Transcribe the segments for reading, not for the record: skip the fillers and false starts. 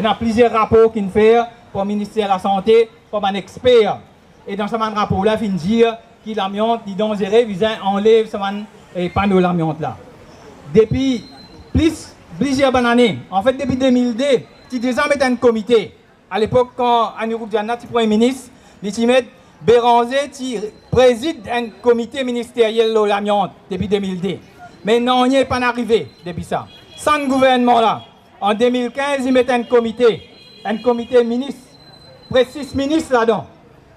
il y a plusieurs rapports qui fait pour le ministère de la Santé, pour un expert. Et dans ce rapport-là, il dit que l'amiante est dangereux, il enlève ce panneau l'amiante là. Depuis plusieurs années, en fait depuis 2002, il déjà mis un comité. À l'époque, quand Anirouk Diana, le Premier ministre, il met Béranger qui préside un comité ministériel de l'amiante depuis 2002. Mais non, il n'est pas arrivé depuis ça. Sans le gouvernement là, en 2015, il met un comité ministre, près 6 ministres là-dedans,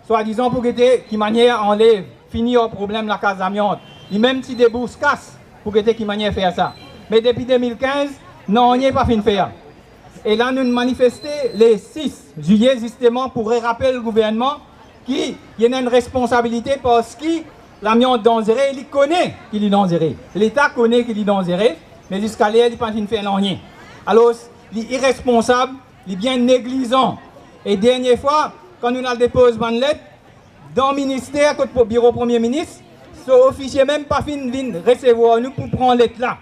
soi-disant pour que qui manière enlève, finir le problème de la case d'amiante. Il même si des bourses cassent pour que qui manière faire ça. Mais depuis 2015, non, on n'y est pas fini de faire. Et là, nous manifestons les 6 juillet justement pour rappeler le gouvernement qu'il y a une responsabilité parce que l'amiante dangereux, il connaît qu'il est dangereux. L'État connaît qu'il est dangereux, mais jusqu'à là, il n'est pas fini de faire rien. Alors, il est irresponsable, il est bien négligent. Et dernière fois, quand nous avons déposé une lettre, dans le ministère, pour le bureau Premier ministre, ce officier même pas fini de recevoir nous pour prendre lettre là.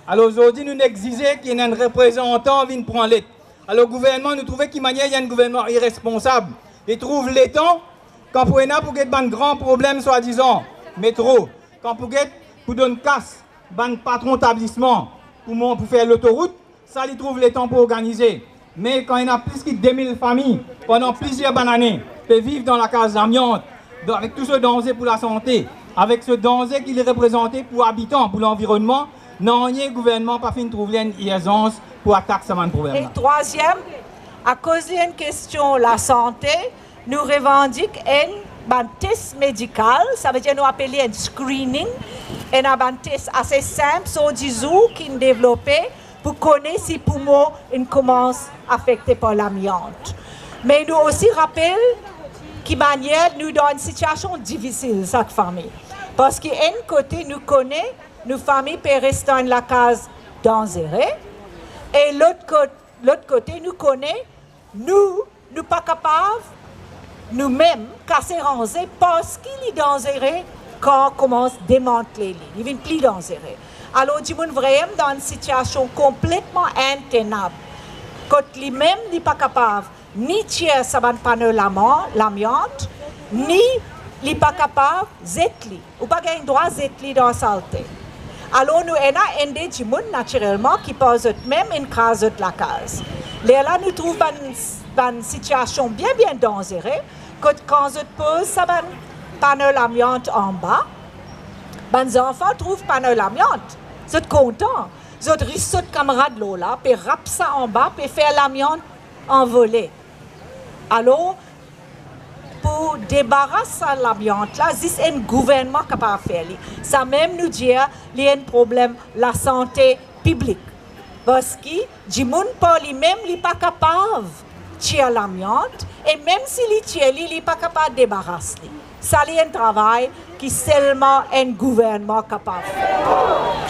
Alors aujourd'hui, nous exigeons qu'il y ait un représentant qui vienne prendre lettre. Alors le gouvernement, nous trouvons qu'il y a un gouvernement irresponsable. Il trouve les temps, quand pour un grand problème, soi-disant, métro, quand pour donner casse, un patron d'établissement, pour faire l'autoroute, ça, il trouve les temps pour organiser. Mais quand il y a plus de 2000 familles, pendant plusieurs années, qui vivent dans la case d'amiante, avec tout ce danger pour la santé, avec ce danger qu'il est représenté pour habitants, pour l'environnement, non, le gouvernement pas fini de trouver une aisance pour attaquer ce problème. Et troisième, à cause d'une question la santé, nous revendiquons un test médical, ça veut dire nous appeler un screening, un test assez simple, sur 10 jours qui est développé pour connaître si les poumons commencent à affecter par l'amiante. Mais nous aussi rappelons qu'il manière nous dans une situation difficile, cette famille. Parce qu'un côté, nous connaissons, nos familles peuvent rester dans la case dangereuse. Et l'autre côté, nous connaissons, nous ne sommes pas capables, nous-mêmes, casser ranger parce qu'il est dangereux quand on commence à démanteler. Il devient plus dangereux. Alors, nous sommes vraiment dans une situation complètement intenable. Quand lui-même n'est pas capable ni de tirer sa panneau l'amiante, ni n'est pas capable de zetli. Ou pas gagner droit de zetli dans la saleté. Alors, nous avons des gens naturellement qui posent même une case de la case. Là, nous trouvons une situation bien dangereuse. Quand on pose sa panneau l'amiante en bas, les enfants trouvent panneau l'amiante. Ils sont contents. Ils risquent de camarades là, puis râpent ça en bas, puis faire l'amiante envoler. Alors, pour débarrasser l'amiante, là, c'est un gouvernement capable de faire. Ça même nous dit qu'il y a un problème la santé publique. Parce que les gens lui-même n'est pas capable de tirer l'amiante, et même s'il tire, il n'est pas capable de débarrasser. Ça, c'est un travail qui seulement un gouvernement capable de faire.